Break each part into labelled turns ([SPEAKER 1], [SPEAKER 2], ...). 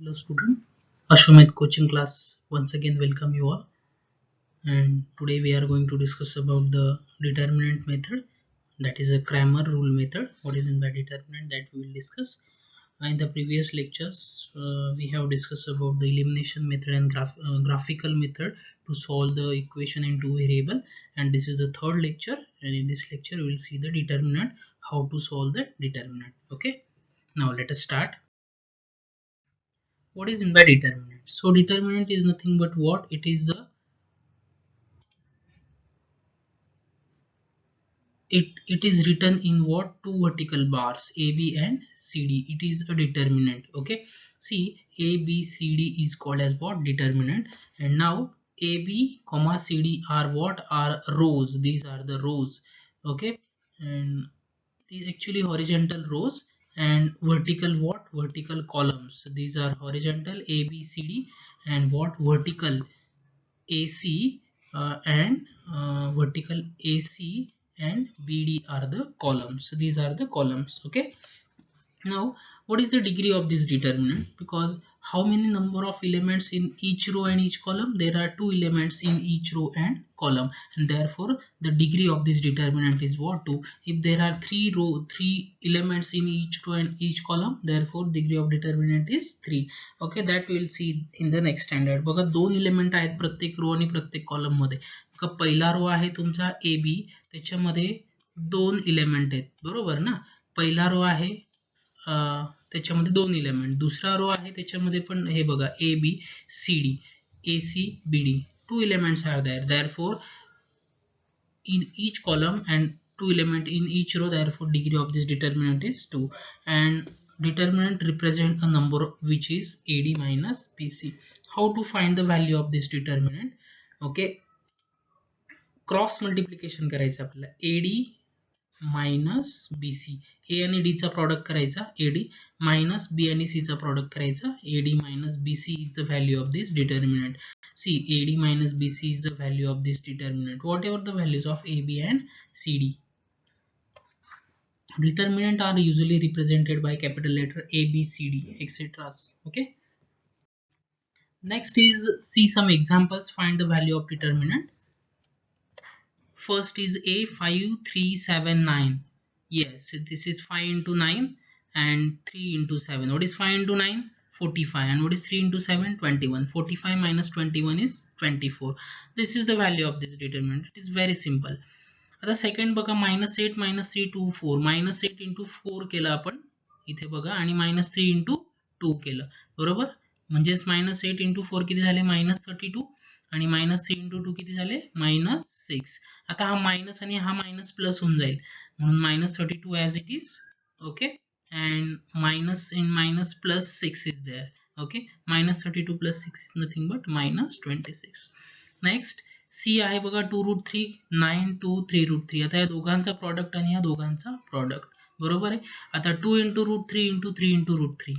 [SPEAKER 1] Hello student, Ashwamedh coaching class once again welcome you all, and today we are going to discuss about the determinant method, that is a Cramer rule method. What is in by determinant, that we will discuss. In the previous lectures we have discussed about the elimination method and graphical method to solve the equation in two variable, and this is the third lecture, and in this lecture we will see the determinant, how to solve the determinant. Okay, now let us start. What is in by determinant? So determinant is nothing but what? It is written in what? Two vertical bars, AB and CD. It is a determinant. Okay, see, ABCD is called as what? Determinant. And now AB comma CD are what? Are rows. These are the rows. Okay, and these actually horizontal rows, and vertical what? Vertical columns. These are horizontal ABCD, and what? Vertical AC, and vertical AC and BD are the columns. So these are the columns. Okay, now what is the degree of this determinant? Because how many number of elements in each row and each column? There are two elements in each row and column, and therefore the degree of this determinant is what? 2. If there are three elements in each row and each column, therefore degree of determinant is 3. Okay, that we will see in the next standard. बघा दोन element आहेत प्रत्येक row आणि प्रत्येक column मध्ये. बघा पहिला row आहे तुमचा AB, त्याच्यामध्ये दोन एलिमेंट आहेत, बरोबर ना? पहिला रो आहे त्याच्यामध्ये दोन एलिमेंट, दुसरा रो आहे त्याच्यामध्ये पण हे बघा ABCD, ACBD, two elements are there. Therefore in each column and two element in each row, therefore degree of this determinant is 2, and determinant represent a number which is AD minus BC. How to find the value of this determinant? Okay, cross multiplication करायचं आपल्याला. AD minus B C, ए आणि D चा product करायचा A D, minus बी आणि C चा product करायचा A D minus B C is the value of this determinant. C, A D minus B C is the value of this determinant, whatever the values of A B and C D. Determinant are usually represented by capital letter A, B, C, D, etc. Okay. Next is see some examples. Find the value of determinant. First is A5379. Yes, this is 5 into 9 and 3 into 7. What is 5 into 9? 45. And what is 3 into 7? 21. 45 minus 21 is 24. This is the value of this determinant. It is very simple. आता second बघा, -8 - 3 2 4. -8 into 4 केलं आपण इथे बघा, आणि -3 into 2 केलं, बरोबर? म्हणजेच -8 into 4 किती झाले? -32, आणि -3 into 2 किती झाले? -6. आता हा मायनस आणि हा मायनस प्लस होऊन जाईल, म्हणून -32 as it is. Okay, and minus in minus plus 6 is there. Okay, -32 plus 6 is nothing but -26. Next C आहे बघा 2√3, 9 2 3√3. आता या दोघांचा प्रॉडक्ट आणि या दोघांचा प्रॉडक्ट, बरोबर आहे? आता 2 into √3 into 3 into √3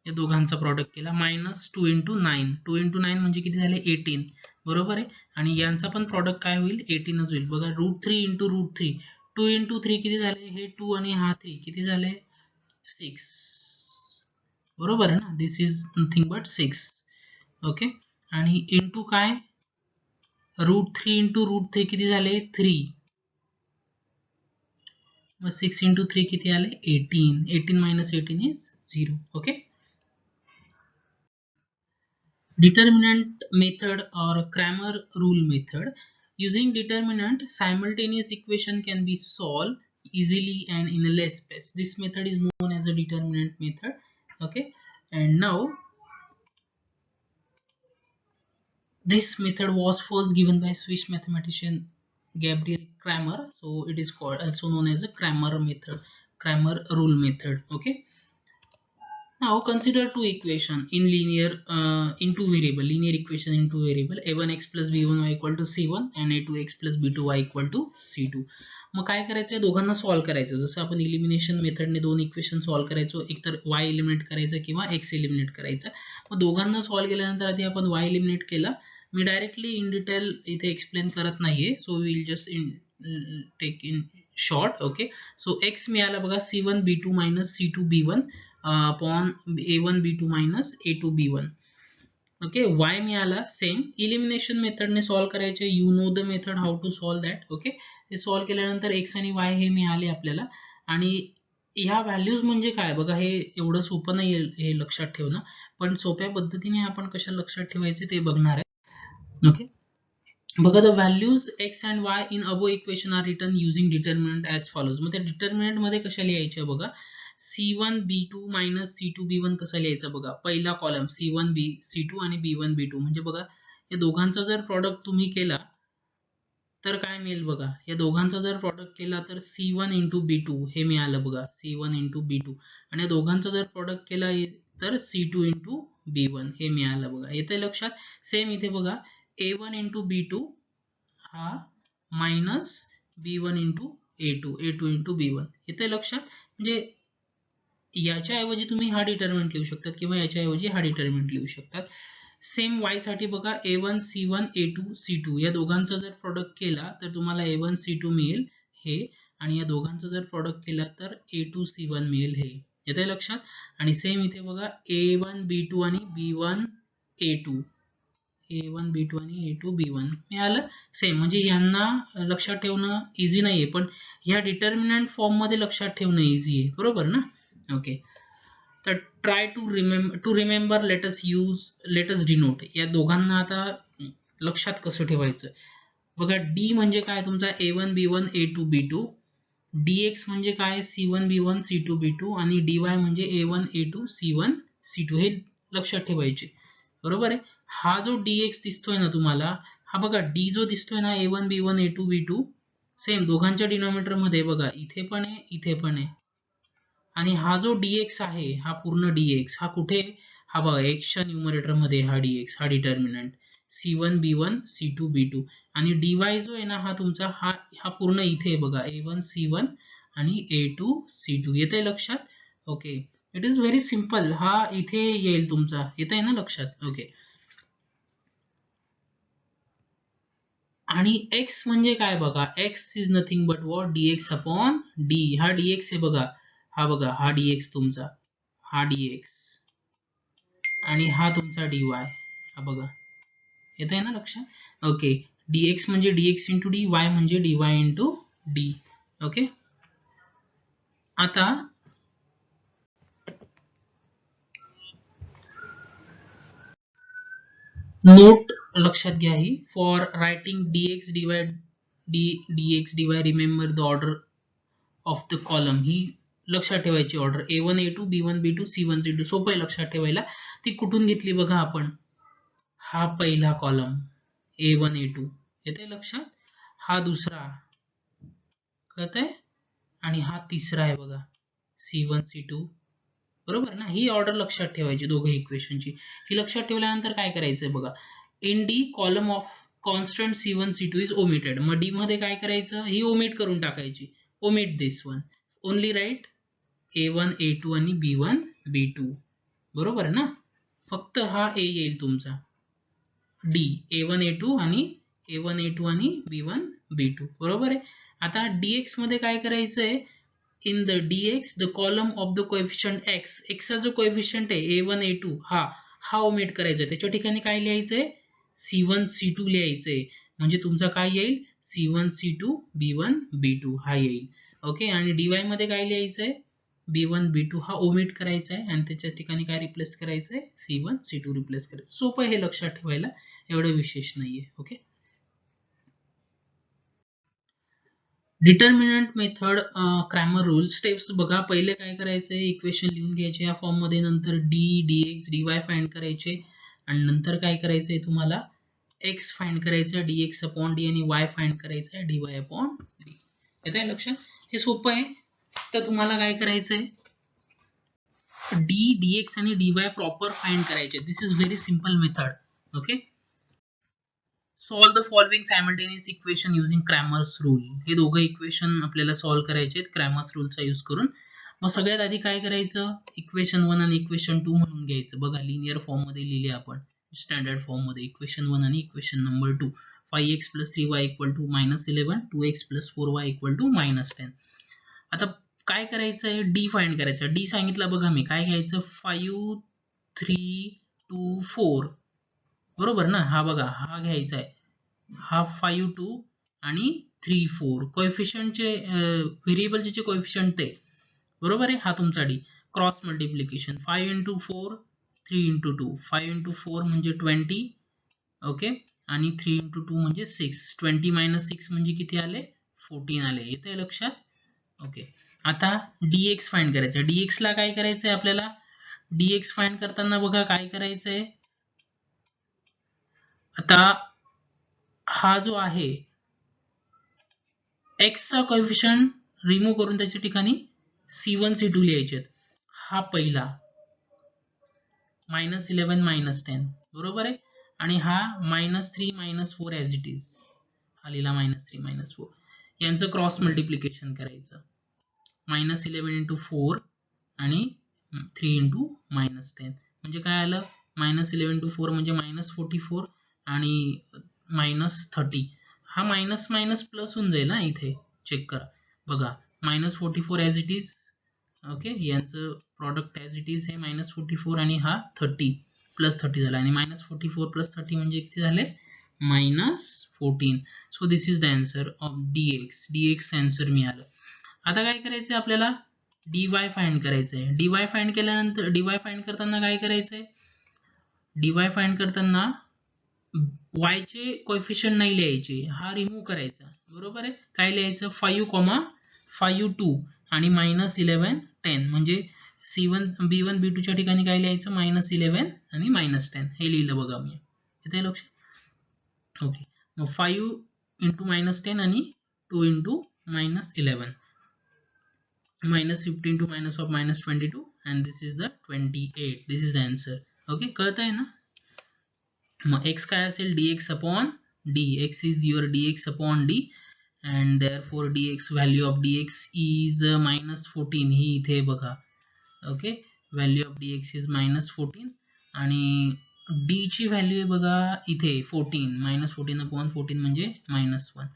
[SPEAKER 1] या दोघांचा प्रॉडक्ट केला, -2 into 9. 2 into 9 म्हणजे किती झाले? 18, बरोबर आहे? आणि यांचा पण प्रॉडक्ट काय होईल? 18च होईल. बघा √3 into √3, 2 into 3 किती झाले? हे 2 आणि हा 3 किती झाले? 6, बरोबर आहे ना? दिस इज नथिंग बट 6. ओके, आणि इंटू काय? √3 into √3 किती झाले? 3. मग 6 into 3 किती आले? 18. 18 minus 18 is 0. Okay. Determinant method or Cramer rule method. Using determinant, simultaneous equation can be solved easily and in a less space. This method is known as a determinant method. Okay, and now this method was first given by Swiss mathematician Gabriel Cramer, so it is called also known as a Cramer method, Cramer rule method. Okay, now consider two equation in linear in two variable, linear equation in two variable, a1x plus b1y equal to c1 and a2x plus b2y equal to c2. मग काय करायचं? दोघांना solve करायचं. जसं आपण elimination मेथडने दोन equation solve करायचो, एकतर y एलिमिनेट करायचं किंवा x एलिमिनेट करायचं. मग दोघांना सॉल्व केल्यानंतर आधी आपण y एलिमिनेट केला. मी डायरेक्टली इन डिटेल इथे एक्सप्लेन करत नाहीये, so will just take in short. Okay, so x मिळाला बघा c1 b2 minus c2 b1, upon a1 b2 minus a2 b1. Okay, y मिळाला सेम. इलिमिनेशन मेथडने सॉल्व्ह करायचे. You know the method how to solve that. Okay, हे solve केल्यानंतर x आणि y हे मिळाले आपल्याला. आणि ह्या व्हॅल्यूज म्हणजे काय बघा, हे एवढं सोपं नाही हे लक्षात ठेवणं, पण सोप्या पद्धतीने आपण कशा लक्षात ठेवायचे ते बघणार आहे. ओके, बघा, the values x and y in above equation are written using determinant as follows. मग त्या डिटर्मिनंट मध्ये कशा लिहायच्या बघा, c1 b2 minus c2 b1 कसा लिहायचा बघा. पहिला कॉलम c1 b c2 आणि b1 b2, म्हणजे बघा या दोघांचा जर प्रॉडक्ट तुम्ही केला तर काय मिळेल बघा. या दोघांचा जर प्रॉडक्ट केला तर c1 इंटू b2 हे मिळालं बघा, c1 इंटू b2. आणि या दोघांचा जर प्रॉडक्ट केला तर c2 इंटू b1 हे मिळालं बघा. येते लक्षात. सेम इथे बघा, a1 इंटू b2 हा minus b1 into a2 into b1 येते लक्षात. म्हणजे याच्याऐवजी तुम्ही हा डिटर्मिनंट लिहू शकतात किंवा याच्याऐवजी हा डिटर्मिनंट लिहू शकतात. सेम y साठी बघा, a1 c1 a2 c2 या दोघांचा जर प्रॉडक्ट केला तर तुम्हाला a1 c2 मिळेल हे, आणि या दोघांचा जर प्रॉडक्ट केला तर a2 c1 मिळेल हे. येते लक्षात. आणि सेम इथे बघा, a1 b2 आणि b1 a2 a1 b2 आणि a2 b1 मिळालं सेम. म्हणजे यांना लक्षात ठेवणं इझी नाहीये, पण ह्या डिटर्मिनंट फॉर्म मध्ये लक्षात ठेवणं इझी आहे, बरोबर ना. ओके, तर try to remember, let's denote. या दोघांना आता लक्षात कसं ठेवायचं बघा. डी म्हणजे काय तुमचा a1 b1 a2 b2, dx म्हणजे काय c1 b1 c2 b2, आणि dy म्हणजे a1 a2 c1 c2 हे लक्षात ठेवायचे, बरोबर आहे. हा जो dx दिसतोय ना तुम्हाला, हा बघा d जो दिसतोय ना a1 b1 a2 b2, same दोघांच्या डिनॉमिनेटर मध्ये बघा, इथे पण आहे इथे पण आहे. आणि हा जो dx आहे, हा पूर्ण dx हा कुठे, हा बघा एक्सच्या न्यूमरेटर मध्ये हा dx हा determinant c1 b1 c2 b2. आणि dy जो आहे ना हा तुमचा हा पूर्ण इथे बघा a1 c1 आणि a2 c2 येते लक्षात. Okay, it is very simple. हा इथे येईल तुमचा, येत आहे ना लक्षात. ओके, आणि x म्हणजे काय बघा, x is nothing but what dx upon d. हा dx आहे बघा, हा बघा हा dx तुमचा, हा dx आणि हा तुमचा dy, हा बघा येत आहे ना लक्षात. ओके, dx म्हणजे dx इंटू dy, म्हणजे dy इंटू d. ओके, आता नोट लक्षात घ्या ही, for writing dx dy remember the order of the column. ही लक्षात ठेवायची order, a1 a2 b1 b2 c1 c2 सोपं आहे लक्षात ठेवायला. ती कुठून घेतली बघा आपण, हा पहिला कॉलम a1 a2 येते लक्षात, हा दुसरा कळतंय, आणि हा तिसरा आहे बघा c1 c2, बरोबर ना. ही ऑर्डर लक्षात ठेवायची दोघे इक्वेशनची. ही लक्षात ठेवल्यानंतर काय करायचंय बघा, in D column of constant c1 c2 is omitted. मग डी मध्ये काय करायचं, ही ओमिट करून टाकायची, omit this one, only write a1 a2 आणि b1 b2, बरोबर ना. फक्त हा a येईल तुमचा d, a1 a2 आणि b1 b2, बरोबर आहे. आता dx मध्ये काय करायचंय, in the dx the column of the coefficient x, x चा जो कोएफिशियंट आहे a1 a2 हा ओमिट करायचा, त्याच्या ठिकाणी काय लिहायचंय c1 c2 लिहायचंय. म्हणजे तुमचा काय येईल c1 c2 b1 b2 हा येईल. ओके, आणि dy मध्ये काय लिहायचंय b1 b2 हा ओमिट करायचा आहे, आणि त्याच्या ठिकाणी काय रिप्लेस करायचंय c1 c2 रिप्लेस करायचं. सोपं हे लक्षात ठेवायला, एवढं विशेष नाहीये. Okay, determinant method Cramer rule steps बघा. पहिले काय करायचंय, इक्वेशन लिहून घ्यायचे या फॉर्म मध्ये, नंतर d dx dy फाइंड करायचे, आणि नंतर काय करायचंय तुम्हाला x फाइंड करायचं dx अपॉन d, आणि y फाइंड करायचं dy अपॉन d. येतंय लक्षात, हे सोपं आहे. तर तुम्हाला काय करायचंय, d dx आणि dy प्रॉपर फाइंड करायचे. This is very simple method. Okay, solve the following simultaneous equation using Cramer's rule. हे दोघं इक्वेशन आपल्याला सॉल्व करायचे आहेत क्रॅमर्स रूलचा यूज करून. मग सगळ्यात आधी काय करायचं, इक्वेशन 1 आणि इक्वेशन 2 म्हणून घ्यायचं. बघा लिनियर फॉर्म मध्ये लिहिले आपण, स्टँडर्ड फॉर्म मध्ये इक्वेशन 1 आणि equation number 2. 5x + 3y = -11, 2x + 4y = -10. आता काय करायचंय, डी फाइंड करायचं. डी सांगितलं बघा मी, काय घ्यायचं 5 3 2 4 बरोबर ना. हा बघा हा घ्यायचा आहे, हा 5 2 आणि 3 4 कोएफिशियंटचे व्हेरिएबलचे कोएफिशियंट ते बरोबर आहे. हा तुमचा D. Cross multiplication 5 into 4 3 into 2 5 into 4 म्हणजे 20 ओके आणि 3 इंटू 2 म्हणजे 6 20 मायनस 6 म्हणजे किती आले 14 आले. येते लक्षात. ओके आता dx फाइंड करायचं. dx ला काय करायचंय आपल्याला, dx फाइंड करताना बघा काय करायचंय. आता हा जो आहे x चा कोएफिशियंट रिमूव्ह करून त्याच्या ठिकाणी c1 c2 लिहायचे. हा पहिला -11 -10 बरोबर आहे आणि हा -3 -4 ॲज इट इज हा लिहिला -3 -4 यांचं क्रॉस मल्टिप्लिकेशन करायचं. -11 इंटू 4 आणि 3 इंटू -10 म्हणजे काय आलं, -11 इंटू 4 म्हणजे -44 आणि -30. हा मायनस मायनस प्लस होऊन जाईल ना, इथे चेक करा बघा -44 ॲज इट इज ओके यांचं प्रॉडक्ट ॲज इट इज हे -44 आणि हा 30 प्लस 30 झाला आणि -44 प्लस 30 म्हणजे किती झाले -14. So this is the answer of dx. dx answer मिळालं. आता काय करायचंय आपल्याला dy फाइंड करायचंय. dy फाइंड केल्यानंतर dy फाइंड करताना काय करायचंय, dy फाइंड करताना y चे कोएफिशियंट नाही लिहायचे, हा रिमूव्ह करायचा बरोबर आहे. काय लिहायचं 5, 5 2 आणि -11 10 म्हणजे c1 b1 b2 च्या ठिकाणी काय लिहायचं -11 आणि -10 हे लिहिलं बघा मी. येते लक्षात. ओके मग 5 इंटू -10 आणि 2 into -11 -15 to minus of -22 and this is the 28. This is the answer. Okay कळत आहे ना. मग x काय असेल dx upon d. x is your dx upon d and therefore dx value of dx is -14. ही इथे बघा okay value of dx is -14 आणि d ची व्हॅल्यू आहे बघा इथे 14 -14 upon 14 म्हणजे -1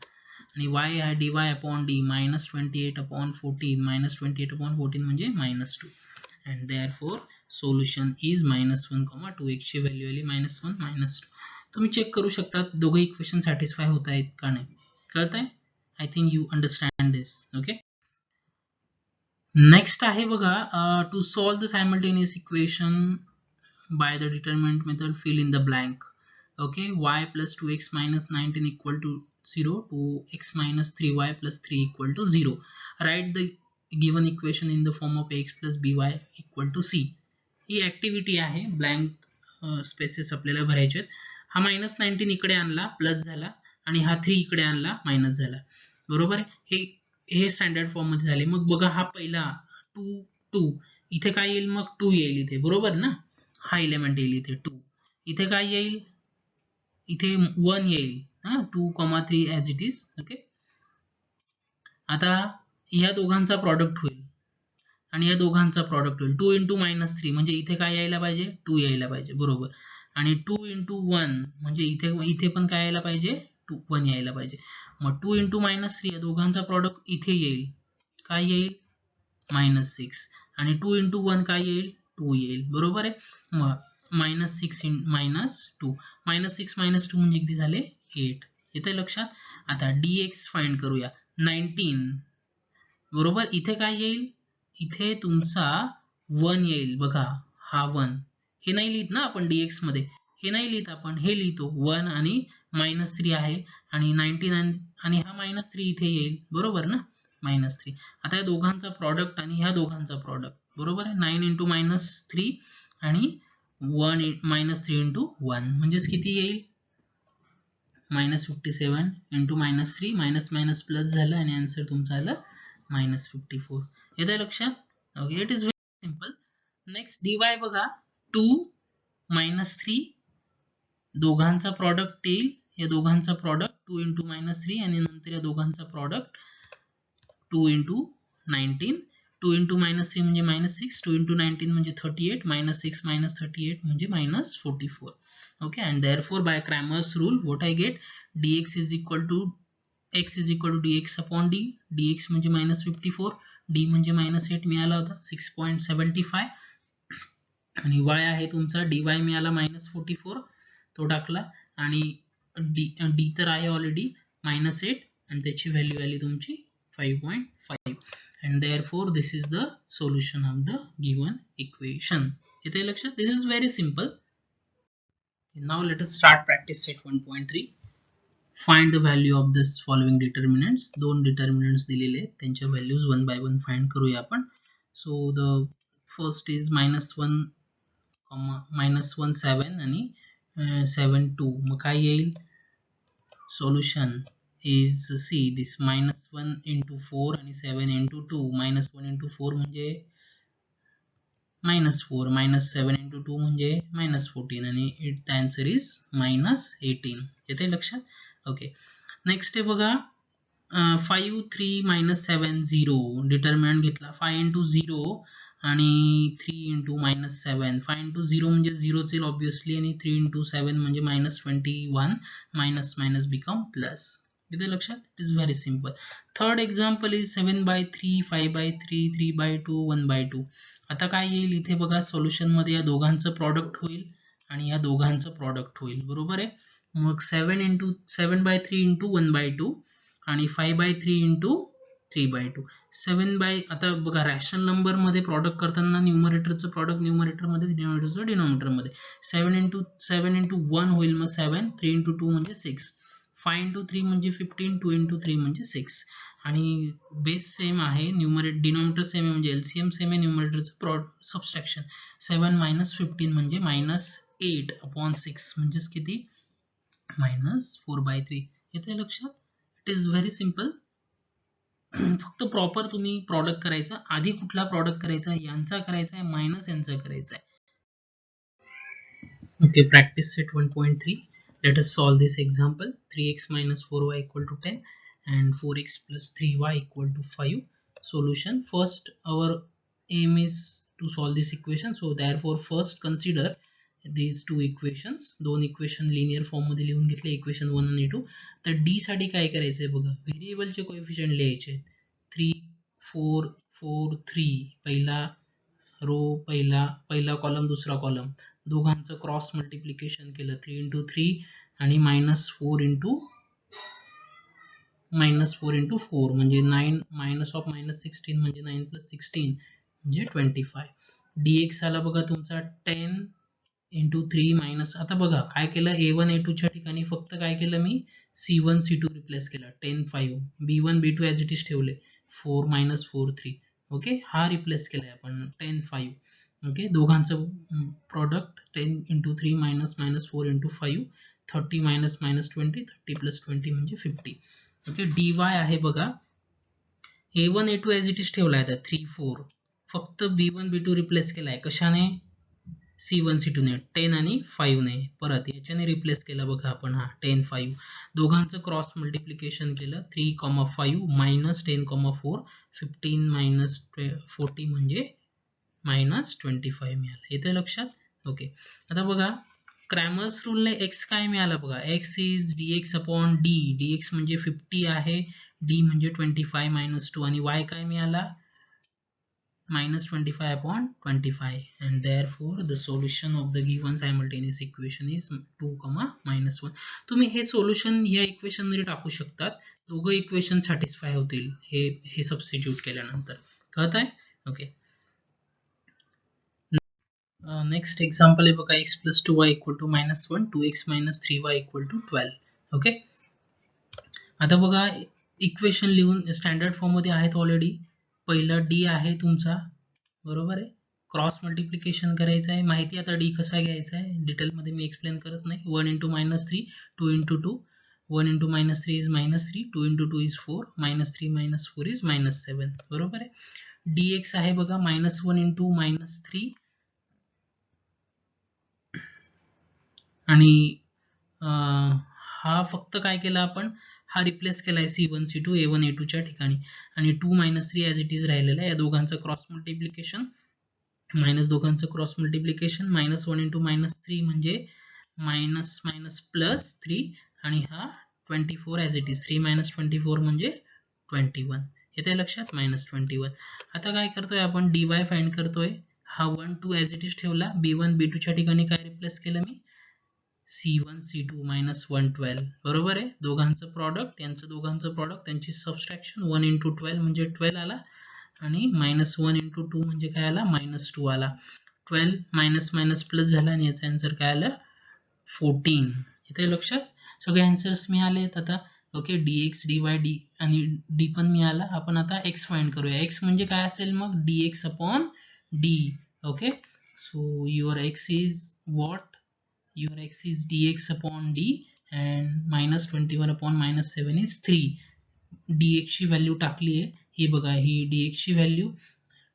[SPEAKER 1] आणि y आहे dy upon d -28 upon 14 -28 upon 14 म्हणजे -2 and therefore solution is -1, 2 x ची व्हॅल्यू आली -1 -2. तुम्ही चेक करू शकता दोघे इक्वेशन सॅटिस्फाय होत आहेत का नाही. कळत आहे. I think you understand this. Okay next आहे बघा to solve the simultaneous equation by the determinant method fill in the blank. Okay y plus 2x minus 19 equal to 0, 2x minus 3y plus 3 equal to 0. Write the given equation in the form of ax plus by equal to c. He activity आहे, blank spaces आपल्याला भरायचे आहेत. हा -19 इकडे आणला plus झाला आणि हा 3 इकडे आणला मायनस झाला बरोबर आहे. हे स्टँडर्ड फॉर्म मध्ये झाले. मग बघा हा पहिला 2 2 इथे काय येईल मग 2 येईल इथे बरोबर ना. हा एलिमेंट येईल इथे 2. इथे काय येईल इथे 1 येईल 2, 3 ॲज इट इज. ओके आता या दोघांचा प्रॉडक्ट होईल आणि या दोघांचा प्रॉडक्ट होईल 2 इंटू -3 म्हणजे इथे काय यायला पाहिजे 2 यायला पाहिजे बरोबर आणि 2 इंटू 1 म्हणजे इथे पण काय यायला पाहिजे 1 यायला पाहिजे. मग 2 इंटू -3 या दोघांचा प्रॉडक्ट इथे येईल काय येईल -6 आणि 2 इंटू 1 काय येईल 2 येईल बरोबर आहे. मग -6 -2 -6 -2 म्हणजे किती झाले 8. येते लक्षात. आता dx फाइंड करूया. 19 बरोबर इथे काय येईल इथे तुमचा 1 येईल बघा हा 1 हे नाही लिहित ना आपण dx मध्ये, हे नाही लिहित आपण, हे लिहितो 1 आणि -3 आहे आणि 19 आणि हा -3 इथे येईल बरोबर ना -3. आता या दोघांचा प्रॉडक्ट आणि ह्या दोघांचा प्रॉडक्ट बरोबर आहे 9 इंटू -3 आणि 3 इंटू 1 म्हणजेच किती येईल -57 इंटू -3 मायनस प्लस झालं आणि आन्सर तुमचा आलं -54. येते लक्षात. Okay it is very simple. Next dy बघा 2 -3 दोघांचा प्रॉडक्ट येईल या दोघांचा प्रॉडक्ट 2 इंटू -3 आणि नंतर या दोघांचा प्रॉडक्ट 2 इंटू 19. 2 इंटू -3 म्हणजे -6, 2 इंटू 19 म्हणजे 38, -6 -38 म्हणजे -44. Okay and therefore by Cramer's rule what I get dx is equal to x is equal to dx upon d. dx म्हणजे -54, डी म्हणजे -8 मिळाला होता 6.75 आणि y आहे तुमचा dy मिळाला -44 तो टाकला आणि डी तर आहे ऑलरेडी -8 आणि त्याची व्हॅल्यू आली तुमची 5.5 and therefore this is the solution of the given equation. येते लक्षात? This is very simple. Now let us start practice set 1.3. Find the value of this following determinants. दोन determinants दिलेले आहेत त्यांच्या values one by one find करूया आपण. So the first is -1, -1 7 आणि 7 2. मग काय येईल? Solution is see this -1 into 4 and 7 into 2. -1 into 4 म्हणजे -4, -7 into 2 म्हणजे -14 आणि the answer is -18. येते लक्षात? ओके नेक्स्ट आहे बघा 5 3 -7 0 डिटर्मिनंट घेतला 5 into 0 आणि 3 into -7. 5 into 0 म्हणजे 0 च येईल ऑब्विसली आणि 3 into 7 म्हणजे -21 मायनस बिकम प्लस. इथे लक्षात? It is very simple. Third example is 7/3 5/3 3/2 1/2. आता काय येईल इथे बघा सोल्युशन मध्ये या दोघांचं प्रॉडक्ट होईल आणि या दोघांचं प्रॉडक्ट होईल बरोबर आहे. मग 7/3 into 1/2 आणि 5/3 into 3/2. 7 आता बघा रॅशनल नंबर मध्ये प्रॉडक्ट करताना न्यूमरेटरचं प्रॉडक्ट न्यूमरेटर मध्ये डिनॉमिनेटरचं डिनॉमिनेटर मध्ये 7 into 1 होईल मग 7 3 into 2 म्हणजे 6 5 into 3 म्हणजे 15 2 into 3 म्हणजे 6 आणि बेस सेम आहे न्यूमरेटर डिनॉमिनेटर सेम आहे म्हणजे एलसीएम सेम आहे न्यूमरेटरचं सबट्रॅक्शन 7 - 15 म्हणजे -8/6 म्हणजेच किती -4/3. येते लक्षात? It is very simple. फक्त प्रॉपर तुम्ही प्रॉडक्ट करायचा आधी कुठला प्रॉडक्ट करायचा यांचा करायचा आहे मायनस यांचा करायचा आहे. Okay practice set 1.3. let us solve this example. 3x minus 4y equal to 10 and 4x plus 3y equal to 5. Solution. First our aim is to solve this equation, so therefore first consider these two equations. दोन equation linear form मध्ये लिहून घेतले equation 1 आणि 2. तर D साठी काय करायचंय बघा व्हेरिएबलचे कोएफिशिएंट लिहायचे 3 4 4 3 पहिला रो पहिला कॉलम दुसरा कॉलम दोघांचं क्रॉस मल्टिप्लिकेशन केलं 3 into 3 आणि -4 into 4 म्हणजे 9 -16 म्हणजे 9 + 16 म्हणजे 25. dx आला बघा तुमचा 10 into 3 मायनस आता बघा काय केलं a1 a2 च्या ठिकाणी फक्त काय केलं मी c1 c2 रिप्लेस केला 10 5 b1 b2 as it is ठेवले 4 - 4 3 ओके हा रिप्लेस केलाय आपण 10 5 ओके दोघांचं प्रॉडक्ट 10 into 3 -4 into 5 30 - -20 30 + 20 म्हणजे 50. ओके dy आहे बघा a1 a2 as it is ठेवलाय आता 3 4 फक्त b1 b2 रिप्लेस केलाय कशाने c1 c2 ने 10 आणि 5 ने परत याच्याने रिप्लेस केला बघा आपण हा 10 5 दोघांचं क्रॉस मल्टिप्लिकेशन केलं 3, 5 -10, 4 15 - 40 म्हणजे -25 मिळालं. येते लक्षात? ओके आता बघा क्रॅमर्स रूलने x काय मिळालं बघा x is dx upon d dx म्हणजे 50 आहे d म्हणजे 25 - 2 आणि y काय मिळाला -25/25 and therefore the solution of the given simultaneous equation is 2, -1. तुम्ही हे सोल्युशन या इक्वेशन मध्ये टाकू शकतात दोघं इक्वेशन सॅटिस्फाय होतील हे सबस्टिट्यूट केल्यानंतर कळत आहे? ओके नेक्स्ट एक्झाम्पल आहे बघा x + 2y = -1 2x - 3y = 12. Okay आता बघा इक्वेशन लिहून स्टँडर्ड फॉर्म मध्ये आहेत ऑलरेडी. पहिला डी आहे तुमचा बरोबर आहे क्रॉस मल्टिप्लिकेशन करायचं आहे माहिती आता डी कसा घ्यायचा आहे डिटेलमध्ये मी एक्सप्लेन करत नाही 1 into -3 2 into 2 1 into -3 is -3 2 into 2 is 4 -3 - 4 is -7 बरोबर आहे. dx आहे बघा -1 into -3 आणि हा फक्त काय केला आपण हा रिप्लेस केलाय c1 c2 a1 a2 च्या ठिकाणी आणि 2 - 3 ॲज इट इज राहिलेला आहे या दोघांचं क्रॉस मल्टिप्लिकेशन दोघांचं क्रॉस मल्टिप्लिकेशन -1 into -3 म्हणजे +3 आणि हा 24 ॲज इट इज 3 - 24 म्हणजे 21. येते लक्षात -21. आता काय करतोय आपण dy फाइंड करतोय. हा 1 2 ॲज इट इज ठेवला. b1 b2 च्या ठिकाणी काय रिप्लेस केलं मी c1 c2 -112 बरोबर आहे. दोघांचं प्रॉडक्ट, यांचं दोघांचं प्रॉडक्ट, त्यांची सबस्ट्रॅक्शन 1 × 12 म्हणजे 12 आला आणि -1 × 2 म्हणजे काय आला -2 आला. 12 मायनस मायनस प्लस झाला आणि याचा आन्सर काय आलं 14. इथे लक्षात सगळे आन्सर्स मिळालेत आता. ओके dx dy डी आणि डी पण मिळाला. आपण आता x फाइंड करूया. x म्हणजे काय असेल मग dx upon d. Okay so your x is what, your x is dx upon d and -21 upon -7 is 3. dx ची व्हॅल्यू टाकली आहे, ही बघा, ही dx ची व्हॅल्यू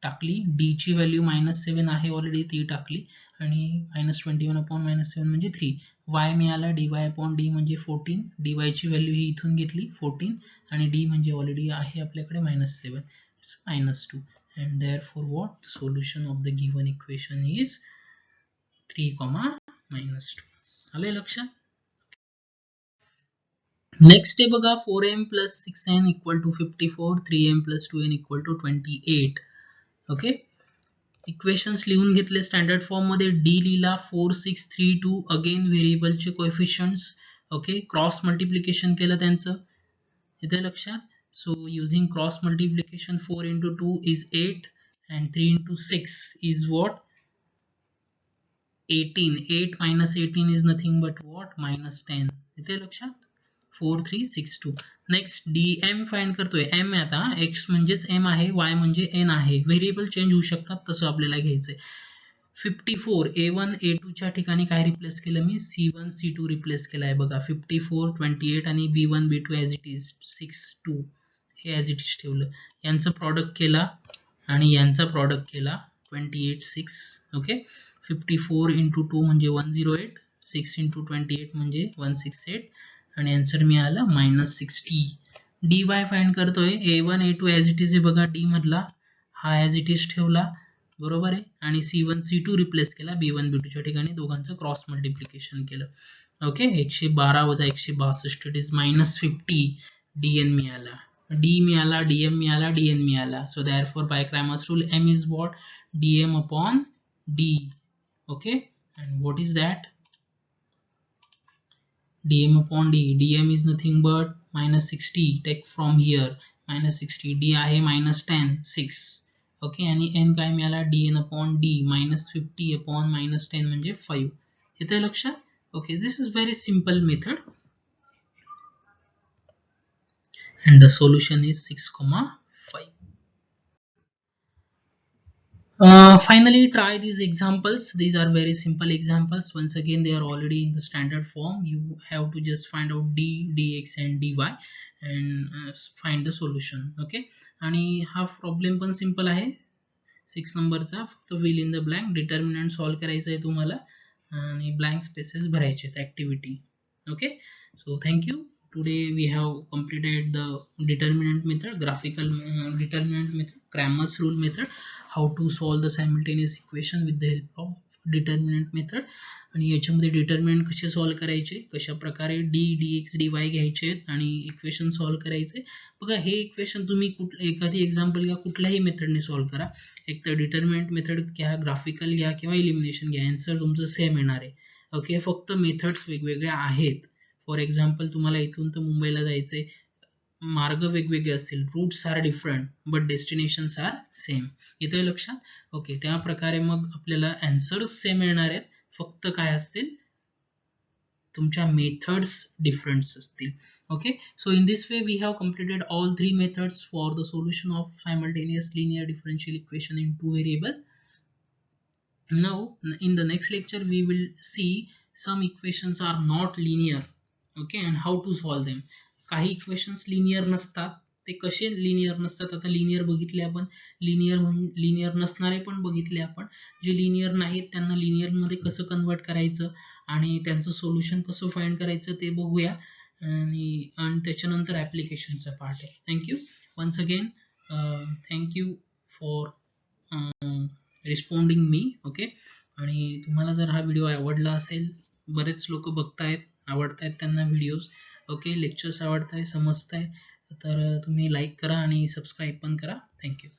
[SPEAKER 1] टाकली, d ची व्हॅल्यू -7 आहे ऑलरेडी, ती टाकली आणि -21 upon -7 म्हणजे 3. y मिळाला dy upon d म्हणजे 14. dy ची व्हॅल्यू ही इथून घेतली 14 आणि d म्हणजे ऑलरेडी आहे आपल्याकडे -7, -2 and therefore what the solution of the given equation is 3, -2. आले लक्षात. नेक्स्ट आहे बघा 4m + 6n = 54, 3m + 2n = 28. Okay equations लिहून घेतले स्टँडर्ड फॉर्म मध्ये. d लिहिला, 4 6 3 2 अगेन व्हेरिएबलचे कोएफिशियंट्स. ओके क्रॉस मल्टिप्लिकेशन केलं त्यांचं, इथे लक्षात. So using cross multiplication 4 × 2 is 8 and 3 × 6 is what 18. 8 minus 18 is nothing but what -10. इथे लक्षात 4 3 6 2. नेक्स्ट dm फाइंड करतोय. m आता x म्हणजेच m आहे, y म्हणजे n आहे. व्हेरिएबल चेंज होऊ शकतात, तसं आपल्याला घ्यायचंय. 54 a1 a2 च्या ठिकाणी काय रिप्लेस केलं मी c1 c2 रिप्लेस केलाय बघा. 54 28 आणि b1 b2 as it is 6 2 हे ॲज इट इज ठेवलं. यांचं प्रॉडक्ट केला आणि यांचा प्रॉडक्ट केला 28 6. ओके 54 × 2 म्हणजे 108, 6 × 28 म्हणजे 168 आणि आन्सर मिळाला -60. dy फाइंड करतोय. a1 a2 as it is आहे बघा, d मधला हा ॲज इट इज ठेवला बरोबर आहे आणि c1 c2 रिप्लेस केला b1 b2 च्या ठिकाणी, दोघांचं क्रॉस मल्टिप्लिकेशन केलं. Okay 112 - 162 it is -50. dn मिळाला, d मिळाला, dm मिळाला, dn मिळाला. So therefore by Cramer's rule m is what dm upon d. okay and what is that dm upon d. dm is nothing but -60. take from here -60. d आहे -10 6. Okay आणि n काय मिळाला dn upon d -50 upon -10 म्हणजे 5. इथे लक्षात. Okay this is very simple method and the solution is 6,5. Finally try these examples. These are very simple examples. Once again they are already in the standard form. You have to just find out d, dx and dy and find the solution. okay आणि हा problem पण simple आहे 6 नंबरचा. फक्त fill in the blank, determinant solve करायचं आहे तुम्हाला आणि ब्लँक स्पेसेस भरायचे आहेत activity. okay so thank you. Today we have completed the determinant method, graphical determinant method, Cramer's rule method, how to solve the simultaneous equation with the help of determinant method. आणि याच्यामध्ये determinant कसे solve करायचे, कशा प्रकारे d dx dy घ्यायचे आणि equation solve करायचे. बघा हे इक्वेशन तुम्ही एखादी एक्झाम्पल घ्या, कुठल्याही मेथडने सॉल्व करा. एक तर डिटर्मिनंट मेथड घ्या, ग्राफिकल घ्या किंवा इलिमिनेशन घ्या, आन्सर तुमचं सेम येणार आहे. ओके फक्त मेथड्स वेगवेगळ्या आहेत. फॉर एक्झाम्पल तुम्हाला इथून तर मुंबईला जायचंय, मार्ग वेगवेगळे असतील, routes are different but destinations are same. इथे लक्षात. ओके त्या प्रकारे मग आपल्याला आन्सर्स सेम येणार आहेत, फक्त काय असतील तुमच्या मेथड्स डिफरंट असतील. Okay so in this way we have completed all 3 methods for the solution of simultaneous linear differential equation in 2 variable. Now in the next lecture we will see some equations are not linear. okay and how to solve them. काही equations linear नसतात, ते कसे linear नसतात आता linear बघितले आपण, linear नसणारे पण बघितले आपण. जे लिनियर नाहीत त्यांना लिनियर मध्ये कसं कन्वर्ट करायचं आणि त्यांचं सोल्युशन कसं फाइंड करायचं ते बघूया आणि त्याच्यानंतर ऍप्लिकेशनचा पार्ट आहे. Thank you once again. Thank for responding me. Okay आणि तुम्हाला जर हा व्हिडिओ आवडला असेल, बरेच लोक बघतायत, आवडतायत त्यांना व्हिडिओज. ओके लेक्चर्स आवडताय, समजताय, तर तुम्ही लाईक करा आणि सबस्क्राईब पण करा. थँक्यू.